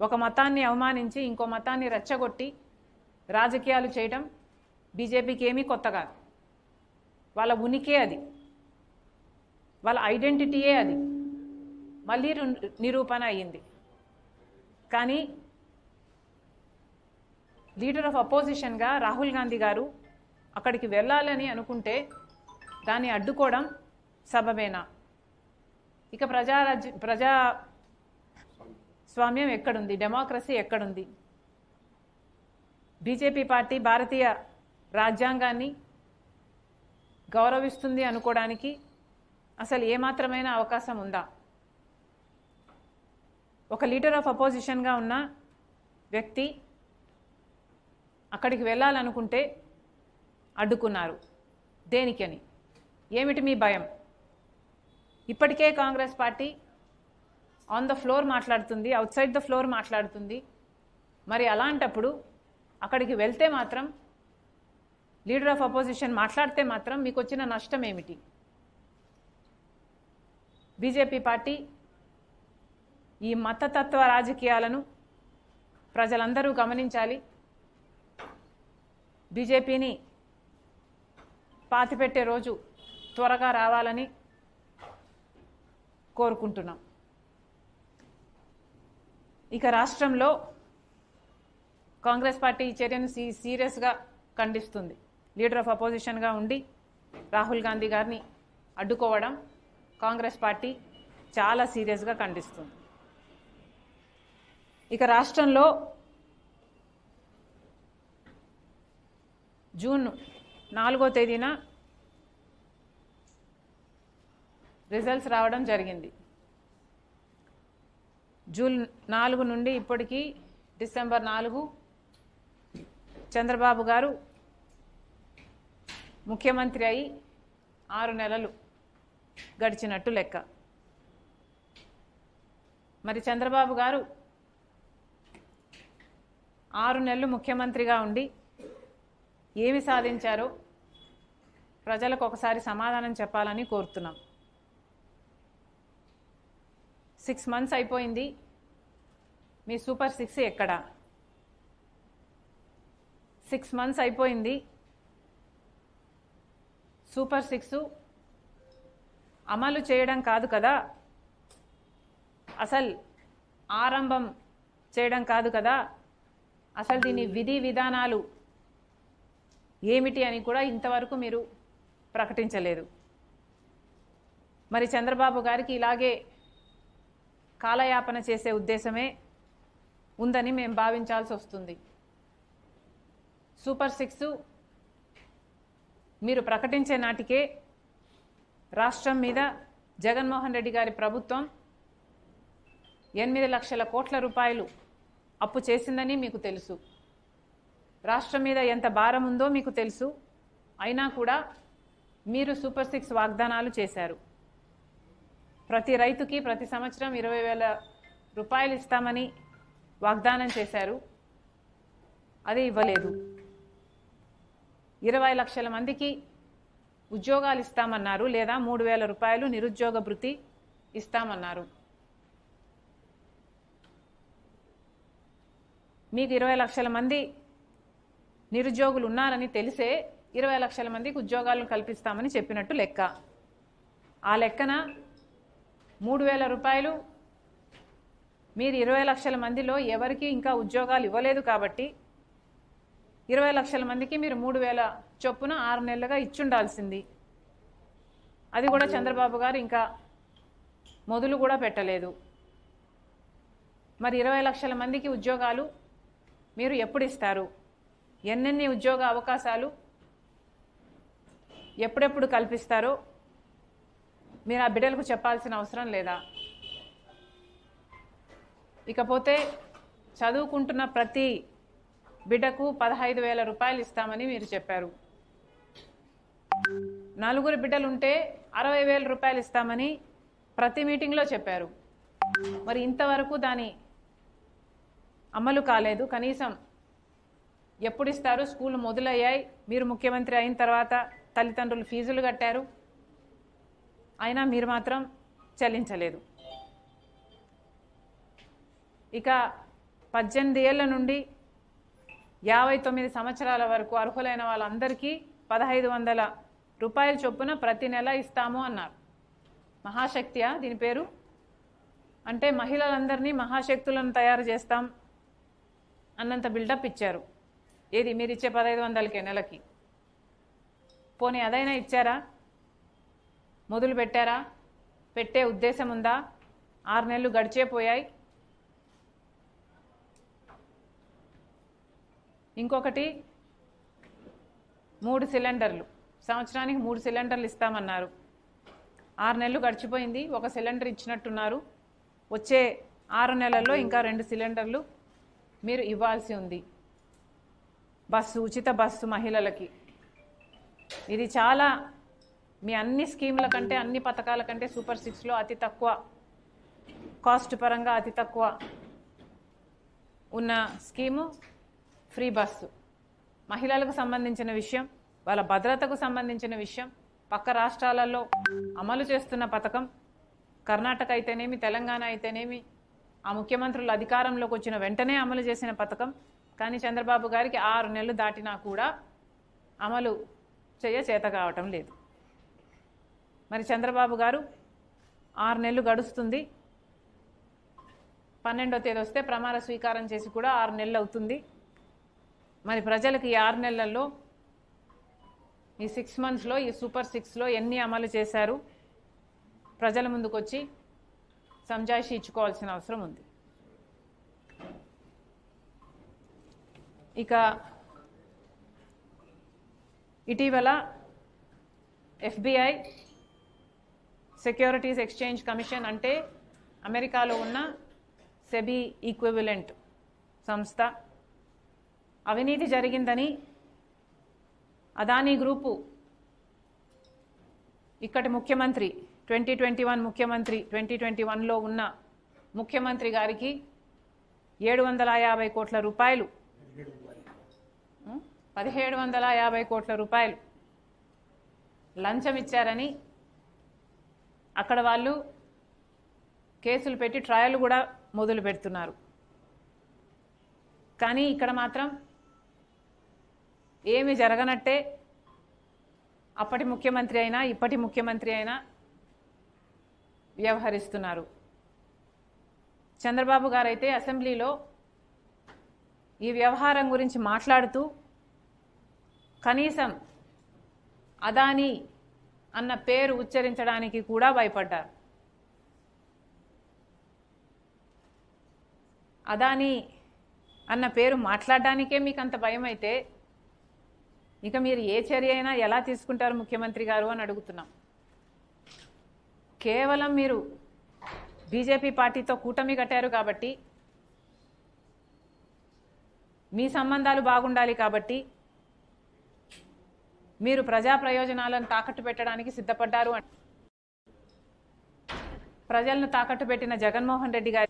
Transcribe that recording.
ఒక మతాన్ని అవమానించి ఇంకో మతాన్ని రెచ్చగొట్టి రాజకీయాలు చేయడం బీజేపీకి ఏమీ కొత్త కాదు. వాళ్ళ ఉనికే అది, వాళ్ళ ఐడెంటిటీయే అది. మళ్ళీ నిరూపణ అయ్యింది. కానీ లీడర్ ఆఫ్ అపోజిషన్గా రాహుల్ గాంధీ గారు అక్కడికి వెళ్ళాలని అనుకుంటే దాన్ని అడ్డుకోవడం సబబేనా? ఇక ప్రజాస్వామ్యం ఎక్కడుంది? డెమోక్రసీ ఎక్కడుంది? బీజేపీ పార్టీ భారతీయ రాజ్యాంగాన్ని గౌరవిస్తుంది అనుకోవడానికి అసలు ఏమాత్రమైన అవకాశం ఉందా? ఒక లీడర్ ఆఫ్ అపోజిషన్గా ఉన్న వ్యక్తి అక్కడికి వెళ్ళాలనుకుంటే అడ్డుకున్నారు. దేనికని? ఏమిటి మీ భయం? ఇప్పటికే Congress party on the floor మాట్లాడుతుంది, అవుట్ సైడ్ ద ఫ్లోర్ మాట్లాడుతుంది. మరి అలాంటప్పుడు అక్కడికి వెళ్తే మాత్రం, లీడర్ ఆఫ్ అపోజిషన్ మాట్లాడితే మాత్రం మీకు వచ్చిన నష్టం ఏమిటి? బీజేపీ పార్టీ ఈ మతతత్వ రాజకీయాలను ప్రజలందరూ గమనించాలి. బీజేపీని పాతిపెట్టే రోజు త్వరగా రావాలని కోరుకుంటున్నాం. ఇక రాష్ట్రంలో కాంగ్రెస్ పార్టీ ఈ చర్యను సీరియస్గా ఖండిస్తుంది. లీడర్ ఆఫ్ అపోజిషన్గా ఉండి రాహుల్ గాంధీ గారిని అడ్డుకోవడం కాంగ్రెస్ పార్టీ చాలా సీరియస్గా ఖండిస్తుంది. ఇక రాష్ట్రంలో జూన్ 4వ తేదీన రిజల్ట్స్ రావడం జరిగింది. జూన్ 4 నుండి ఇప్పటికీ డిసెంబర్ 4 చంద్రబాబు గారు ముఖ్యమంత్రి అయి 6 నెలలు గడిచినట్టు లెక్క. మరి చంద్రబాబు గారు 6 నెలలు ముఖ్యమంత్రిగా ఉండి ఏమి సాధించారో ప్రజలకు ఒకసారి సమాధానం చెప్పాలని కోరుతున్నాం. 6 మంత్స్ అయిపోయింది, మీ సూపర్ 6 ఎక్కడా? 6 మంత్స్ అయిపోయింది, సూపర్ 6 అమలు చేయడం కాదు కదా, అసలు ఆరంభం చేయడం కాదు కదా, అసలు దీని విధి విధానాలు ఏమిటి అని కూడా ఇంతవరకు మీరు ప్రకటించలేదు. మరి చంద్రబాబు గారికి ఇలాగే కాలయాపన చేసే ఉద్దేశమే ఉందని మేము భావించాల్సి వస్తుంది. సూపర్ 6 మీరు ప్రకటించే నాటికే రాష్ట్రం మీద జగన్మోహన్ రెడ్డి గారి ప్రభుత్వం 8 లక్షల కోట్ల రూపాయలు అప్పు చేసిందని మీకు తెలుసు. రాష్ట్రం మీద ఎంత భారం ఉందో మీకు తెలుసు. అయినా కూడా మీరు సూపర్ 6 వాగ్దానాలు చేశారు. ప్రతి రైతుకి ప్రతి సంవత్సరం 20,000 రూపాయలు ఇస్తామని వాగ్దానం చేశారు, అది ఇవ్వలేదు. 20 లక్షల మందికి ఉద్యోగాలు ఇస్తామన్నారు, లేదా 3,000 రూపాయలు నిరుద్యోగ భృతి ఇస్తామన్నారు. మీకు 20 లక్షల మంది నిరుద్యోగులు ఉన్నారని తెలిసే 20 లక్షల మందికి ఉద్యోగాలను కల్పిస్తామని చెప్పినట్టు లెక్క. ఆ లెక్కన 3,000 రూపాయలు మీరు 20 లక్షల మందిలో ఎవరికి ఇంకా ఉద్యోగాలు ఇవ్వలేదు కాబట్టి 20 లక్షల మందికి మీరు 3,000 చొప్పున 6 నెలలుగా ఇచ్చుండాల్సింది. అది కూడా చంద్రబాబు గారు ఇంకా మొదలు కూడా పెట్టలేదు. మరి 20 లక్షల మందికి ఉద్యోగాలు మీరు ఎప్పుడు ఇస్తారు? ఎన్నెన్ని ఉద్యోగ అవకాశాలు ఎప్పుడెప్పుడు కల్పిస్తారో మీరు ఆ బిడ్డలకు చెప్పాల్సిన అవసరం లేదా? ఇకపోతే చదువుకుంటున్న ప్రతి బిడ్డకు 15,000 రూపాయలు ఇస్తామని మీరు చెప్పారు. 4 బిడ్డలుంటే 60,000 రూపాయలు ఇస్తామని ప్రతి మీటింగ్లో చెప్పారు. మరి ఇంతవరకు దాని అమలు కాలేదు. కనీసం ఎప్పుడు ఇస్తారు? స్కూళ్ళు మొదలయ్యాయి, మీరు ముఖ్యమంత్రి అయిన తర్వాత తల్లిదండ్రులు ఫీజులు కట్టారు, అయినా మీరు మాత్రం చెల్లించలేదు. ఇక 18 ఏళ్ల నుండి 59 సంవత్సరాల వరకు అర్హులైన వాళ్ళందరికీ 1500 రూపాయల చొప్పున ప్రతి నెల ఇస్తాము అన్నారు. మహాశక్తియా దీని పేరు? అంటే మహిళలందరినీ మహాశక్తులను తయారు చేస్తాం అన్నంత బిల్డప్ ఇచ్చారు. ఏది మీరు ఇచ్చే 1500కే నెలకి? పోనీ అదైనా ఇచ్చారా? మొదలు పెట్టారా? పెట్టే ఉద్దేశం ఉందా? 6 నెలలు గడిచే పోయాయి. ఇంకొకటి 3 సిలిండర్లు, సంవత్సరానికి 3 సిలిండర్లు ఇస్తామన్నారు. 6 నెలలు గడిచిపోయింది, 1 సిలిండర్ ఇచ్చినట్టున్నారు. వచ్చే 6 నెలల్లో ఇంకా 2 సిలిండర్లు మీరు ఇవ్వాల్సి ఉంది. బస్సు, ఉచిత బస్సు మహిళలకి. ఇది చాలా మీ అన్ని స్కీముల కంటే, అన్ని పథకాల కంటే సూపర్ 6లో అతి తక్కువ కాస్ట్ పరంగా అతి తక్కువ ఉన్న స్కీము ఫ్రీ బస్సు. మహిళలకు సంబంధించిన విషయం, వాళ్ళ భద్రతకు సంబంధించిన విషయం, పక్క రాష్ట్రాలలో అమలు చేస్తున్న పథకం. కర్ణాటక అయితేనేమి, తెలంగాణ అయితేనేమి ఆ ముఖ్యమంత్రులు అధికారంలోకి వచ్చిన వెంటనే అమలు చేసిన పథకం. కానీ చంద్రబాబు గారికి 6 నెలలు దాటినా కూడా అమలు చేత కావటం లేదు. మరి చంద్రబాబు గారు 6 నెలలు గడుస్తుంది, 12వ తేదీ వస్తే ప్రమాణ స్వీకారం చేసి కూడా 6 నెలలు అవుతుంది. మరి ప్రజలకు ఈ 6 నెలల్లో, ఈ 6 మంత్స్లో, ఈ సూపర్ 6లో ఎన్ని అమలు చేశారు? ప్రజల ముందుకు వచ్చి సంజాయిషి ఇచ్చుకోవాల్సిన అవసరం ఉంది. ఇక ఇటీవల FBI, సెక్యూరిటీస్ ఎక్స్చేంజ్ కమిషన్, అంటే అమెరికాలో ఉన్న సెబీ ఈక్వివలెంట్ సంస్థ, అవినీతి జరిగిందని అదానీ గ్రూపు ఇక్కడి ముఖ్యమంత్రి 2021 ముఖ్యమంత్రి 2021లో ఉన్న ముఖ్యమంత్రి గారికి 750 కోట్ల రూపాయలు 1750 కోట్ల రూపాయలు లంచం ఇచ్చారని అక్కడ వాళ్ళు కేసులు పెట్టి ట్రయల్ కూడా మొదలు పెడుతున్నారు. కానీ ఇక్కడ మాత్రం ఏమీ జరగనట్టే అప్పటి ముఖ్యమంత్రి అయినా ఇప్పటి ముఖ్యమంత్రి అయినా వ్యవహరిస్తున్నారు. చంద్రబాబు గారు అయితే అసెంబ్లీలో ఈ వ్యవహారం గురించి మాట్లాడుతూ కనీసం అదానీ అన్న పేరు ఉచ్చరించడానికి కూడా భయపడ్డారు. అదానీ అన్న పేరు మాట్లాడడానికే మీకు అంత భయం అయితే ఇక మీరు ఏ చర్య అయినా ఎలా తీసుకుంటారు ముఖ్యమంత్రి గారు అని అడుగుతున్నాం. కేవలం మీరు బీజేపీ పార్టీతో కూటమి కట్టారు కాబట్టి, మీ సంబంధాలు బాగుండాలి కాబట్టి మీరు ప్రజా ప్రయోజనాలను తాకట్టు పెట్టడానికి సిద్ధపడ్డారు. ప్రజలను తాకట్టు పెట్టిన జగన్మోహన్ రెడ్డి గారి